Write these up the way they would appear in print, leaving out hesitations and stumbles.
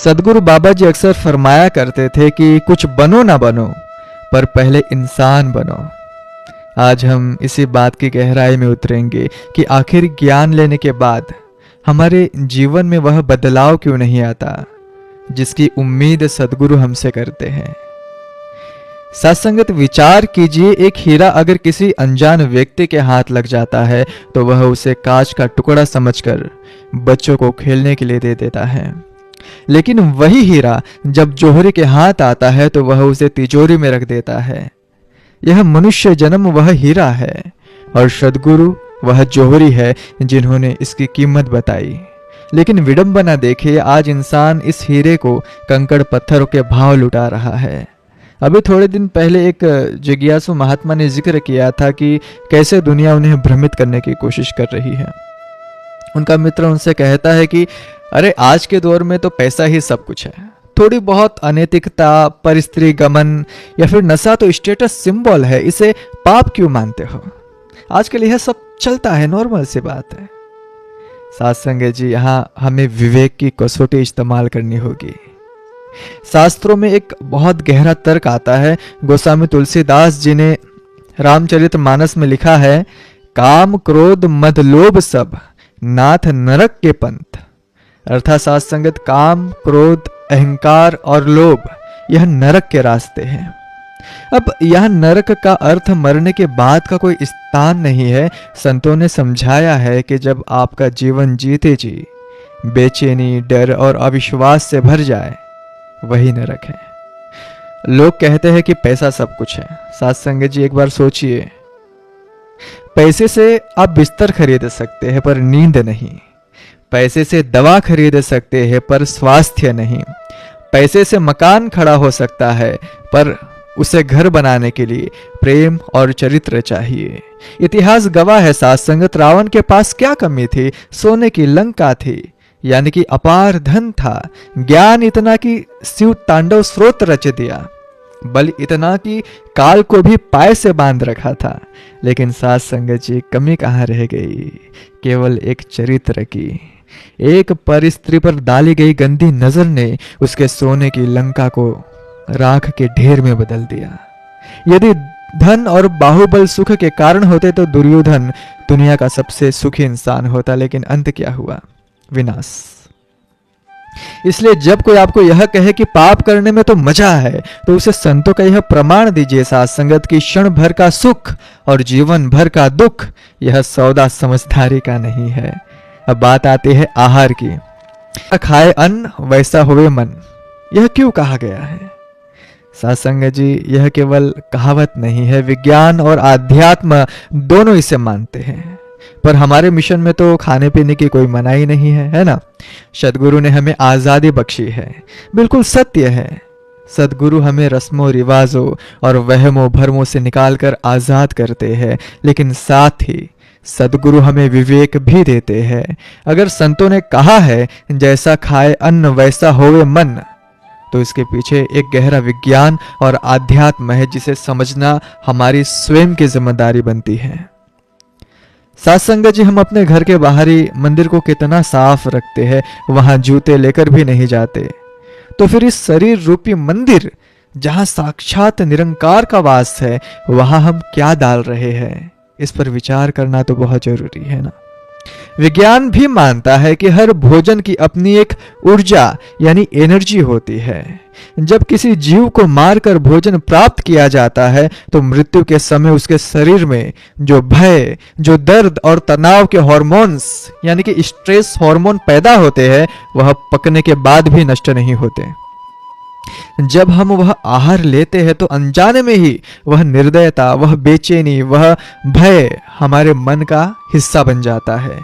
सदगुरु बाबा जी अक्सर फरमाया करते थे कि कुछ बनो ना बनो, पर पहले इंसान बनो। आज हम इसी बात की गहराई में उतरेंगे कि आखिर ज्ञान लेने के बाद हमारे जीवन में वह बदलाव क्यों नहीं आता जिसकी उम्मीद सदगुरु हमसे करते हैं। सत्संगत विचार कीजिए, एक हीरा अगर किसी अनजान व्यक्ति के हाथ लग जाता है तो वह उसे कांच का टुकड़ा समझकर बच्चों को खेलने के लिए दे देता है, लेकिन वही हीरा जब जौहरी के हाथ आता है तो वह उसे तिजोरी में रख देता है। यह मनुष्य जन्म वह हीरा है और सद्गुरु वह जौहरी है जिन्होंने इसकी कीमत बताई। लेकिन विडंबना देखिए, आज इंसान इस हीरे को कंकड़ पत्थरों के भाव लुटा रहा है। अभी थोड़े दिन पहले एक जिज्ञासु महात्मा ने जिक्र किया था कि कैसे दुनिया उन्हें भ्रमित करने की कोशिश कर रही है। उनका मित्र उनसे कहता है कि अरे आज के दौर में तो पैसा ही सब कुछ है, थोड़ी बहुत अनैतिकता, परिस्त्री गमन या फिर नशा तो स्टेटस सिंबल है, इसे पाप क्यों मानते हो? आजकल यह सब चलता है, नॉर्मल सी बात है। सत्संग जी, यहाँ हमें विवेक की कसौटी इस्तेमाल करनी होगी। शास्त्रों में एक बहुत गहरा तर्क आता है। गोस्वामी तुलसीदास जी ने रामचरितमानस में लिखा है, काम क्रोध मद लोभ सब नाथ नरक के पंथ। अर्थात सत्संगत, काम क्रोध अहंकार और लोभ यह नरक के रास्ते हैं। अब यह नरक का अर्थ मरने के बाद का कोई स्थान नहीं है। संतों ने समझाया है कि जब आपका जीवन जीते जी बेचैनी, डर और अविश्वास से भर जाए, वही नरक है। लोग कहते हैं कि पैसा सब कुछ है। सत्संग जी, एक बार सोचिए, पैसे से आप बिस्तर खरीद सकते हैं पर नींद नहीं। पैसे से दवा खरीद सकते हैं पर स्वास्थ्य नहीं। पैसे से मकान खड़ा हो सकता है पर उसे घर बनाने के लिए प्रेम और चरित्र चाहिए। इतिहास गवाह है सत्संगत, रावण के पास क्या कमी थी? सोने की लंका थी, यानी कि अपार धन था, ज्ञान इतना कि शिव तांडव स्रोत रच दिया, बल इतना कि काल को भी पाय से बांध रखा था। लेकिन सत्संग जी, कमी कहाँ रह गई? केवल एक चरित्र की। एक परिस्त्री पर डाली गई गंदी नजर ने उसके सोने की लंका को राख के ढेर में बदल दिया। यदि धन और बाहुबल सुख के कारण होते तो दुर्योधन दुनिया का सबसे सुखी इंसान होता, लेकिन अंत क्या हुआ? विनाश। इसलिए जब कोई आपको यह कहे कि पाप करने में तो मजा है, तो उसे संतों का यह प्रमाण दीजिए सत्संगत की क्षण भर का सुख और जीवन भर का दुख यह सौदा समझदारी का नहीं है। अब बात आती है आहार की। खाए अन्न वैसा होवे मन, यह क्यों कहा गया है? सत्संग जी, यह केवल कहावत नहीं है, विज्ञान और आध्यात्म दोनों इसे मानते हैं। पर हमारे मिशन में तो खाने पीने की कोई मनाही नहीं है, है ना? सदगुरु ने हमें आजादी बख्शी है, बिल्कुल सत्य है। सदगुरु हमें रस्मों रिवाजों और वहमों भरमों से निकालकर आजाद करते हैं, लेकिन साथ ही सदगुरु हमें विवेक भी देते हैं। अगर संतों ने कहा है जैसा खाए अन्न वैसा होवे मन, तो इसके पीछे एक गहरा विज्ञान और आध्यात्म है जिसे समझना हमारी स्वयं की जिम्मेदारी बनती है। सत्संग जी, हम अपने घर के बाहरी मंदिर को कितना साफ रखते हैं, वहां जूते लेकर भी नहीं जाते। तो फिर इस शरीर रूपी मंदिर जहां साक्षात निरंकार का वास है, वहां हम क्या डाल रहे हैं? इस पर विचार करना तो बहुत जरूरी है ना। विज्ञान भी मानता है कि हर भोजन की अपनी एक ऊर्जा यानी एनर्जी होती है। जब किसी जीव को मारकर भोजन प्राप्त किया जाता है तो मृत्यु के समय उसके शरीर में जो भय, जो दर्द और तनाव के हार्मोन्स यानी कि स्ट्रेस हार्मोन पैदा होते हैं, वह पकने के बाद भी नष्ट नहीं होते। जब हम वह आहार लेते हैं तो अनजाने में ही वह निर्दयता, वह बेचैनी, वह भय हमारे मन का हिस्सा बन जाता है।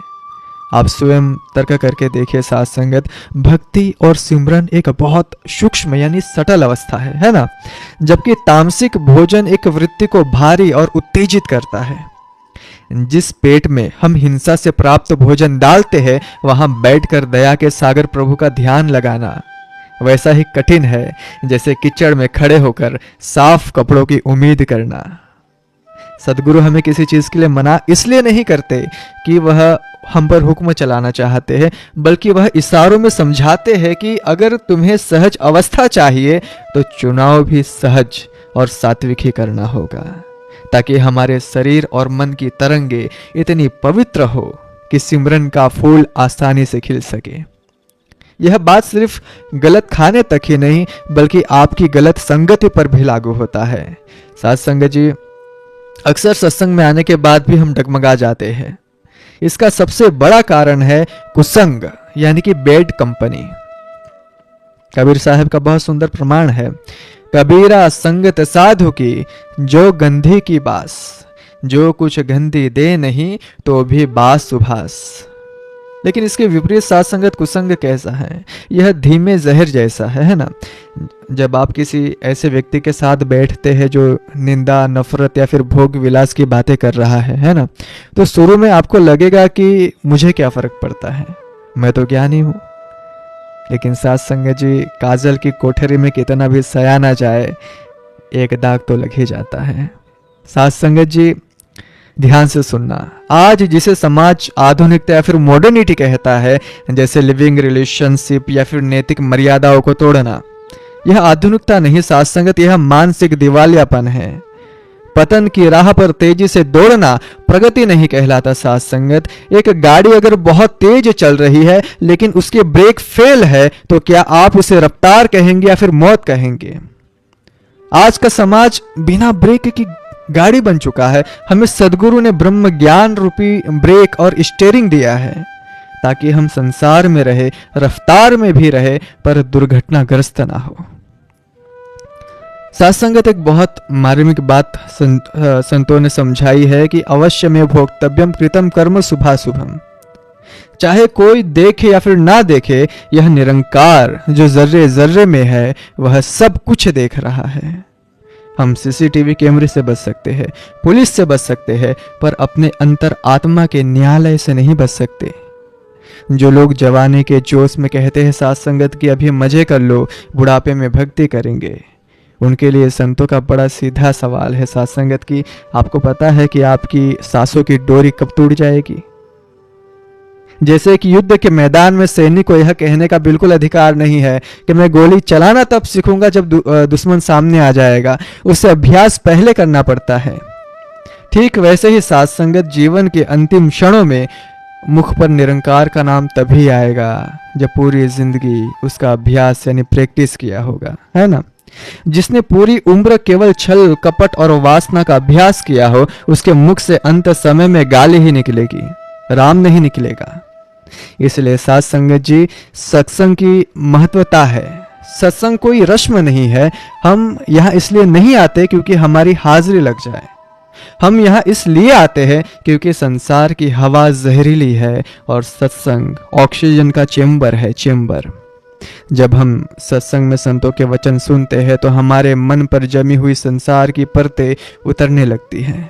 आप स्वयं तर्क करके देखिए सत्संगत, भक्ति और सिमरन एक बहुत सूक्ष्म यानी सटल अवस्था है ना? जबकि तामसिक भोजन एक वृत्ति को भारी और उत्तेजित करता है। जिस पेट में हम हिंसा से प्राप्त भोजन डालते हैं, वहां बैठकर दया के सागर प्रभु का ध्यान लगाना वैसा ही कठिन है जैसे कीचड़ में खड़े होकर साफ कपड़ों की उम्मीद करना। सदगुरु हमें किसी चीज़ के लिए मना इसलिए नहीं करते कि वह हम पर हुक्म चलाना चाहते हैं, बल्कि वह इशारों में समझाते हैं कि अगर तुम्हें सहज अवस्था चाहिए तो चुनाव भी सहज और सात्विक ही करना होगा, ताकि हमारे शरीर और मन की तरंगे इतनी पवित्र हो कि सिमरन का फूल आसानी से खिल सके। यह बात सिर्फ गलत खाने तक ही नहीं बल्कि आपकी गलत संगति पर भी लागू होता है। साथ संगत जी, अक्सर सत्संग में आने के बाद भी हम डगमगा जाते हैं। इसका सबसे बड़ा कारण है कुसंग, यानी कि बैड कंपनी। कबीर साहब का बहुत सुंदर प्रमाण है, कबीरा संगत साधु की जो गंधी की बास, जो कुछ गंधी दे नहीं तो भी बास सुभास। लेकिन इसके विपरीत साथ संगत कुसंग कैसा है? यह धीमे जहर जैसा है ना। जब आप किसी ऐसे व्यक्ति के साथ बैठते हैं जो निंदा, नफरत या फिर भोग विलास की बातें कर रहा है ना, तो शुरू में आपको लगेगा कि मुझे क्या फर्क पड़ता है, मैं तो ज्ञानी हूं। लेकिन साथ संगत जी, काजल की कोठरी में कितना भी सया ना जाए, एक दाग तो लग ही जाता है। साथ संगत जी, ध्यान से सुनना, आज जिसे समाज आधुनिकता या फिर मॉडर्निटी कहता है, जैसे लिविंग रिलेशनशिप या फिर नैतिक मर्यादाओं को तोड़ना, यह आधुनिकता नहीं साथ संगत, यह मानसिक दिवालियापन है। पतन की राह पर तेजी से दौड़ना प्रगति नहीं कहलाता साथ संगत। एक गाड़ी अगर बहुत तेज चल रही है लेकिन उसके ब्रेक फेल है तो क्या आप उसे रफ्तार कहेंगे या फिर मौत कहेंगे? आज का समाज बिना ब्रेक की गाड़ी बन चुका है। हमें सदगुरु ने ब्रह्म ज्ञान रूपी ब्रेक और स्टीयरिंग दिया है ताकि हम संसार में रहे, रफ्तार में भी रहे, पर दुर्घटनाग्रस्त ना हो। सत्संगत एक बहुत मार्मिक बात संतों ने समझाई है कि अवश्य में भोक्तव्यम कृतम कर्म शुभाशुभम। चाहे कोई देखे या फिर ना देखे, यह निरंकार जो जर्रे जर्रे में है वह सब कुछ देख रहा है। हम सीसीटीवी कैमरे से बच सकते हैं, पुलिस से बच सकते हैं, पर अपने अंतर आत्मा के न्यायालय से नहीं बच सकते। जो लोग जवानी के जोश में कहते हैं साथ संगत की अभी मजे कर लो, बुढ़ापे में भक्ति करेंगे, उनके लिए संतों का बड़ा सीधा सवाल है साथ संगत की, आपको पता है कि आपकी सांसों की डोरी कब टूट जाएगी? जैसे कि युद्ध के मैदान में सैनिक को यह कहने का बिल्कुल अधिकार नहीं है कि मैं गोली चलाना तब सीखूंगा जब दुश्मन सामने आ जाएगा, उससे अभ्यास पहले करना पड़ता है। ठीक वैसे ही साथ संगत जीवन के अंतिम क्षणों में मुख पर निरंकार का नाम तभी आएगा जब पूरी जिंदगी उसका अभ्यास यानी प्रैक्टिस किया होगा, है ना। जिसने पूरी उम्र केवल छल कपट और वासना का अभ्यास किया हो, उसके मुख से अंत समय में गाली ही निकलेगी, राम नहीं निकलेगा। इसलिए साथ संगत जी, सत्संग की महत्वता है। सत्संग कोई रस्म नहीं है। हम यहाँ इसलिए नहीं आते क्योंकि हमारी हाजिरी लग जाए, हम यहाँ इसलिए आते हैं क्योंकि संसार की हवा जहरीली है और सत्संग ऑक्सीजन का चेंबर है, चेंबर। जब हम सत्संग में संतों के वचन सुनते हैं तो हमारे मन पर जमी हुई संसार की परतें उतरने लगती हैं।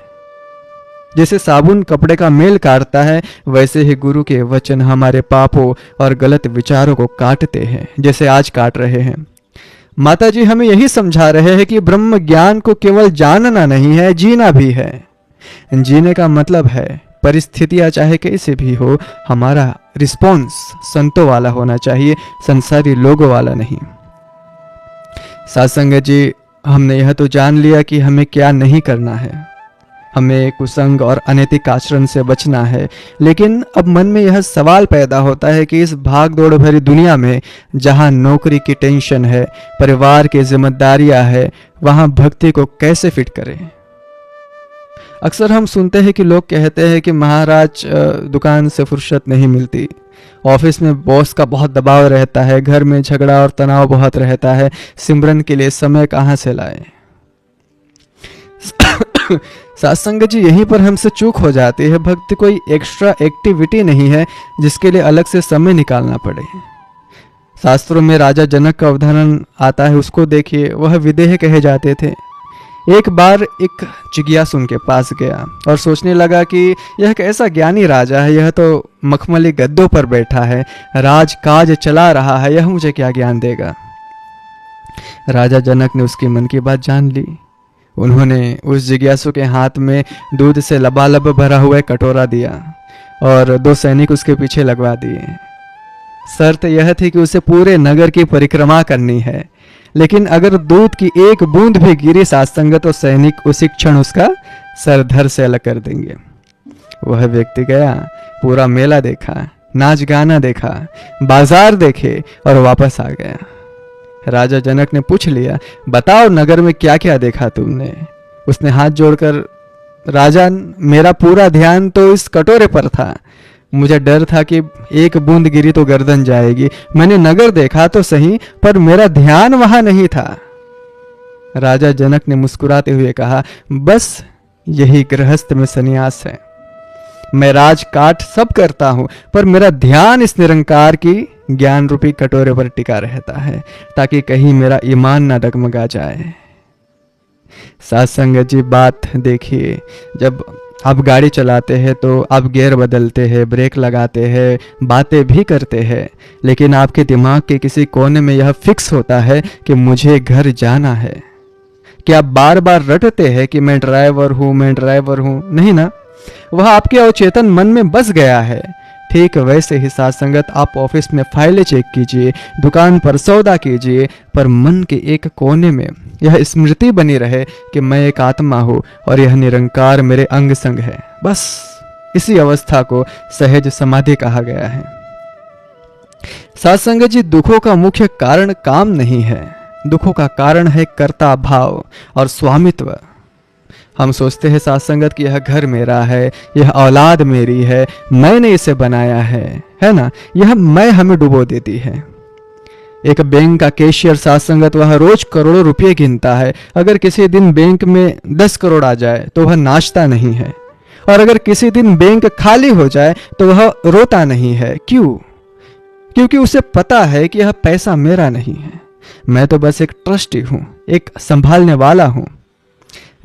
जैसे साबुन कपड़े का मेल काटता है, वैसे ही गुरु के वचन हमारे पापों और गलत विचारों को काटते हैं, जैसे आज काट रहे हैं। माता जी हमें यही समझा रहे हैं कि ब्रह्म ज्ञान को केवल जानना नहीं है, जीना भी है। जीने का मतलब है परिस्थितियां चाहे कैसे भी हो, हमारा रिस्पॉन्स संतों वाला होना चाहिए, संसारी लोगों वाला नहीं। साथ संगत जी, हमने यह तो जान लिया कि हमें क्या नहीं करना है, हमें कुसंग और अनैतिक आचरण से बचना है। लेकिन अब मन में यह सवाल पैदा होता है कि इस भाग दौड़ भरी दुनिया में जहां नौकरी की टेंशन है, परिवार की जिम्मेदारियां है, वहां भक्ति को कैसे फिट करें। अक्सर हम सुनते हैं कि लोग कहते हैं कि महाराज दुकान से फुर्सत नहीं मिलती, ऑफिस में बॉस का बहुत दबाव रहता है, घर में झगड़ा और तनाव बहुत रहता है, सिमरन के लिए समय कहाँ से लाए। साथ संगत जी, यहीं पर हमसे चूक हो जाती है। भक्ति कोई एक्स्ट्रा एक्टिविटी नहीं है जिसके लिए अलग से समय निकालना पड़े। शास्त्रों में राजा जनक का उदाहरण आता है, उसको देखिए, वह विदेह कहे जाते थे। एक बार एक जिज्ञासु उनके पास गया और सोचने लगा कि यह कैसा ज्ञानी राजा है, यह तो मखमली गद्दों पर बैठा है, राज काज चला रहा है, यह मुझे क्या ज्ञान देगा। राजा जनक ने उसके मन की बात जान ली। उन्होंने उस जिज्ञासु के हाथ में दूध से लबालब भरा हुआ एक कटोरा दिया और 2 सैनिक उसके पीछे लगवा दिए। शर्त यह थी कि उसे पूरे नगर की परिक्रमा करनी है, लेकिन अगर दूध की एक बूंद भी गिरी साधसंगत तो सैनिक उसी क्षण उसका सर धड़ से अलग कर देंगे। वह व्यक्ति गया, पूरा मेला देखा, नाच गाना देखा, बाजार देखे और वापस आ गया। राजा जनक ने पूछ लिया, बताओ नगर में क्या क्या देखा तुमने? उसने हाथ जोड़कर, राजन मेरा पूरा ध्यान तो इस कटोरे पर था। मुझे डर था कि एक बूंद गिरी तो गर्दन जाएगी। मैंने नगर देखा तो सही, पर मेरा ध्यान वहां नहीं था। राजा जनक ने मुस्कुराते हुए कहा, बस यही गृहस्थ में संन्यास है। मैं राजकाट सब करता हूं, पर मेरा ध्यान इस निरंकार की ज्ञान रूपी कटोरे पर टिका रहता है, ताकि कहीं मेरा ईमान ना डगमगा जाए। साथ संगत जी, बात देखिए, जब आप गाड़ी चलाते हैं तो आप गियर बदलते हैं, ब्रेक लगाते हैं, बातें भी करते हैं, लेकिन आपके दिमाग के किसी कोने में यह फिक्स होता है कि मुझे घर जाना है। क्या आप बार बार रटते हैं कि मैं ड्राइवर हूं, मैं ड्राइवर हूं? नहीं ना, वह आपके अवचेतन मन में बस गया है। ठीक वैसे ही साथ संगत, आप ऑफिस में फाइलें चेक कीजिए, दुकान पर सौदा कीजिए, पर मन के एक कोने में यह स्मृति बनी रहे कि मैं एक आत्मा हूं और यह निरंकार मेरे अंग संग है। बस इसी अवस्था को सहज समाधि कहा गया है। साथ संगत जी, दुखों का मुख्य कारण काम नहीं है, दुखों का कारण है कर्ता भाव और स्वामित्व। हम सोचते हैं साथ संगत कि यह घर मेरा है, यह औलाद मेरी है, मैंने इसे बनाया है ना। यह मैं हमें डुबो देती है। एक बैंक का कैशियर साथ संगत, वह रोज करोड़ों रुपए गिनता है। अगर किसी दिन बैंक में 10 करोड़ आ जाए तो वह नाचता नहीं है, और अगर किसी दिन बैंक खाली हो जाए तो वह रोता नहीं है। क्यों? क्योंकि उसे पता है कि यह पैसा मेरा नहीं है, मैं तो बस एक ट्रस्टी हूं, एक संभालने वाला हूं।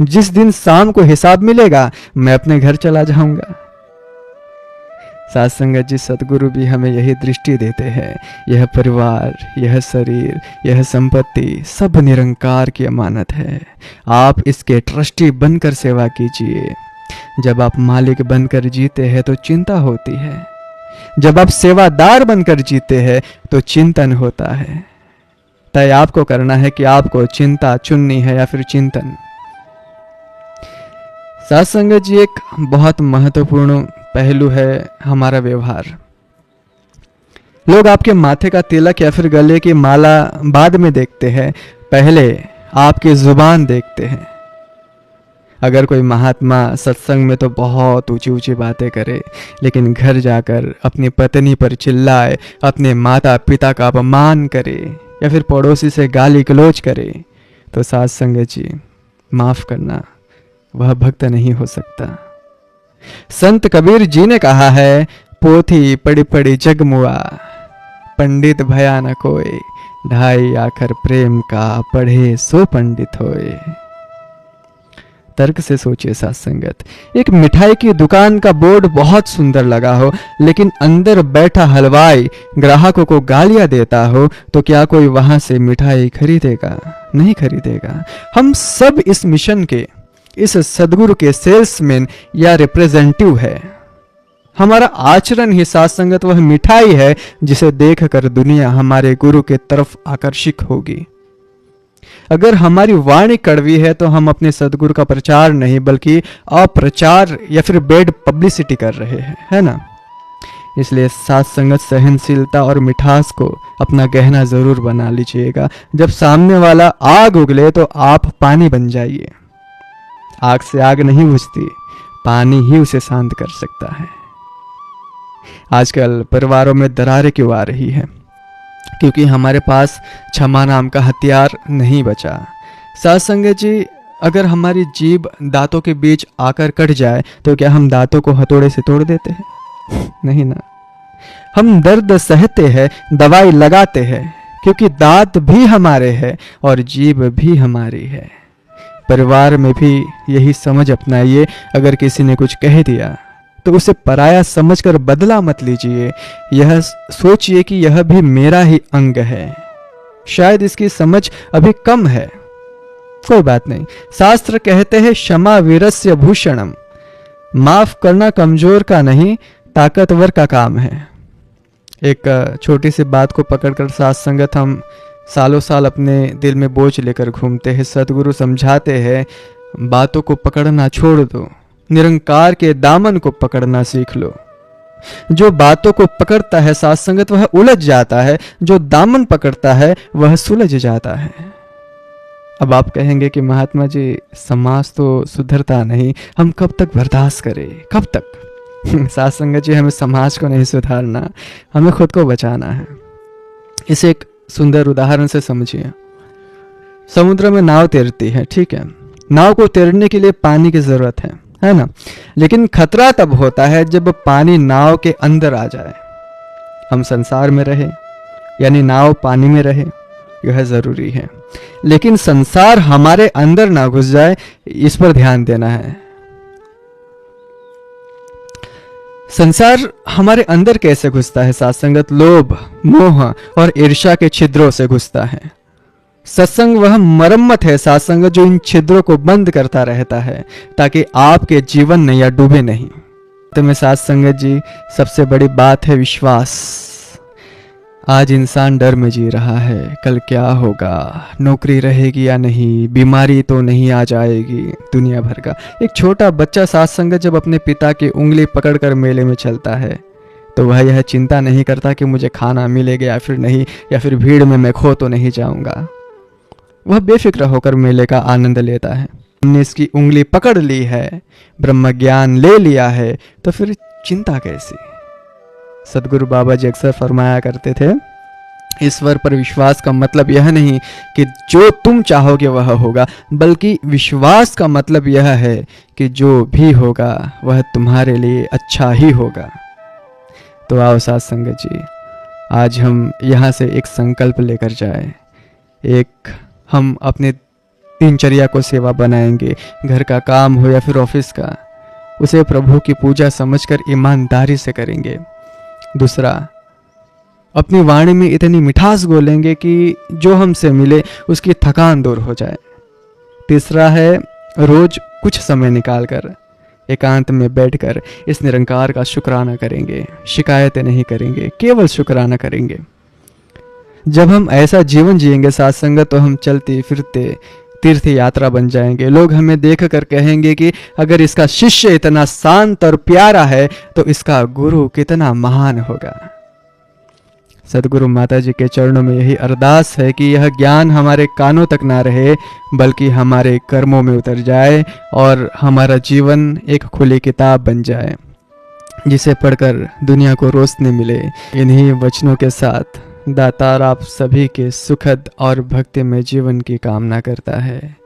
जिस दिन शाम को हिसाब मिलेगा मैं अपने घर चला जाऊंगा। साथ संगत जी, सदगुरु भी हमें यही दृष्टि देते हैं। यह परिवार, यह शरीर, यह संपत्ति सब निरंकार की अमानत है। आप इसके ट्रस्टी बनकर सेवा कीजिए। जब आप मालिक बनकर जीते हैं तो चिंता होती है, जब आप सेवादार बनकर जीते हैं तो चिंतन होता है। तय आपको करना है कि आपको चिंता चुननी है या फिर चिंतन। साथ संगत जी, एक बहुत महत्वपूर्ण पहलू है हमारा व्यवहार। लोग आपके माथे का तिलक या फिर गले की माला बाद में देखते हैं, पहले आपकी जुबान देखते हैं। अगर कोई महात्मा सत्संग में तो बहुत ऊंची ऊंची बातें करे, लेकिन घर जाकर अपनी पत्नी पर चिल्लाए, अपने माता पिता का अपमान करे या फिर पड़ोसी से गाली गलौज करे, तो साथ संगत जी माफ करना, वह भक्त नहीं हो सकता। संत कबीर जी ने कहा है, पोथी पड़ी पड़ी जगमुआ, पंडित भया न कोई, ढाई आखर प्रेम का, पढ़े सो पंडित होए। तर्क से सोचिए साथ संगत, एक मिठाई की दुकान का बोर्ड बहुत सुंदर लगा हो, लेकिन अंदर बैठा हलवाई ग्राहकों को गालियां देता हो, तो क्या कोई वहां से मिठाई खरीदेगा? नहीं खरीदेगा। हम सब इस मिशन के, इस सदगुरु के सेल्समैन या रिप्रेजेंटेटिव है। हमारा आचरण ही साथ संगत वह मिठाई है जिसे देखकर दुनिया हमारे गुरु के तरफ आकर्षित होगी। अगर हमारी वाणी कड़वी है तो हम अपने सदगुरु का प्रचार नहीं बल्कि अप्रचार या फिर बेड पब्लिसिटी कर रहे हैं, है ना। इसलिए साथ संगत सहनशीलता और मिठास को अपना गहना जरूर बना लीजिएगा। जब सामने वाला आग उगले तो आप पानी बन जाइए। आग से आग नहीं बुझती, पानी ही उसे शांत कर सकता है। आजकल परिवारों में दरारें क्यों आ रही है? क्योंकि हमारे पास क्षमा नाम का हथियार नहीं बचा। साथ संगत जी, अगर हमारी जीभ दांतों के बीच आकर कट जाए तो क्या हम दांतों को हथौड़े से तोड़ देते हैं? नहीं ना। हम दर्द सहते हैं, दवाई लगाते हैं, क्योंकि दांत भी हमारे हैं और जीभ भी हमारी है। परिवार में भी यही समझ अपनाइए। अगर किसी ने कुछ कह दिया तो उसे पराया समझकर बदला मत लीजिए। यह सोचिए कि यह भी मेरा ही अंग है। शायद इसकी समझ अभी कम है। कोई बात नहीं। शास्त्र कहते हैं क्षमा वीरस्य भूषणम, माफ करना कमजोर का नहीं ताकतवर का काम है। एक छोटी सी बात को पकड़कर साथ संगत हम सालों साल अपने दिल में बोझ लेकर घूमते हैं। सदगुरु समझाते हैं बातों को पकड़ना छोड़ दो, निरंकार के दामन को पकड़ना सीख लो। जो बातों को पकड़ता है साथ संगत वह उलझ जाता है, जो दामन पकड़ता है वह सुलझ जाता है। अब आप कहेंगे कि महात्मा जी समाज तो सुधरता नहीं, हम कब तक बर्दाश्त करें, कब तक? साथ संगत जी हमें समाज को नहीं सुधारना, हमें खुद को बचाना है। इसे एक सुंदर उदाहरण से समझिए। समुद्र में नाव तैरती है, ठीक है। नाव को तैरने के लिए पानी की जरूरत है ना। लेकिन खतरा तब होता है जब पानी नाव के अंदर आ जाए। हम संसार में रहे यानी नाव पानी में रहे, यह जरूरी है। लेकिन संसार हमारे अंदर ना घुस जाए, इस पर ध्यान देना है। संसार हमारे अंदर कैसे घुसता है साथ संगत? लोभ, मोह और ईर्ष्या के छिद्रों से घुसता है। सत्संग वह मरम्मत है साथ संगत जो इन छिद्रों को बंद करता रहता है ताकि आपके जीवन नैया डूबे नहीं। तो में साथ संगत जी सबसे बड़ी बात है विश्वास। आज इंसान डर में जी रहा है, कल क्या होगा, नौकरी रहेगी या नहीं, बीमारी तो नहीं आ जाएगी, दुनिया भर का। एक छोटा बच्चा साथ संगत जब अपने पिता की उंगली पकड़कर मेले में चलता है तो वह यह चिंता नहीं करता कि मुझे खाना मिलेगा या फिर नहीं, या फिर भीड़ में मैं खो तो नहीं जाऊंगा। वह बेफिक्र होकर मेले का आनंद लेता है। हमने इसकी उंगली पकड़ ली है, ब्रह्म ज्ञान ले लिया है, तो फिर चिंता कैसी? सदगुरु बाबा जी अक्सर फरमाया करते थे, ईश्वर पर विश्वास का मतलब यह नहीं कि जो तुम चाहोगे वह होगा, बल्कि विश्वास का मतलब यह है कि जो भी होगा वह तुम्हारे लिए अच्छा ही होगा। तो आओ साथ संगत जी, आज हम यहाँ से एक संकल्प लेकर जाए। एक हम अपने दिनचर्या को सेवा बनाएंगे, घर का काम हो या फिर ऑफिस का, उसे प्रभु की पूजा समझकर ईमानदारी से करेंगे। दूसरा, अपनी वाणी में इतनी मिठास बोलेंगे कि जो हमसे मिले उसकी थकान दूर हो जाए। तीसरा है, रोज कुछ समय निकालकर एकांत में बैठकर इस निरंकार का शुक्राना करेंगे, शिकायतें नहीं करेंगे, केवल शुक्राना करेंगे। जब हम ऐसा जीवन जिएंगे साथ संगत तो हम चलते फिरते तीर्थ यात्रा बन जाएंगे। लोग हमें देखकर कहेंगे कि अगर इसका शिष्य इतना शांत और प्यारा है तो इसका गुरु कितना महान होगा। सदगुरु माता जी के चरणों में यही अरदास है कि यह ज्ञान हमारे कानों तक ना रहे बल्कि हमारे कर्मों में उतर जाए और हमारा जीवन एक खुली किताब बन जाए जिसे पढ़कर दुनिया को रोशनी मिले। इन्हीं वचनों के साथ दातार आप सभी के सुखद और भक्तिमय जीवन की कामना करता है।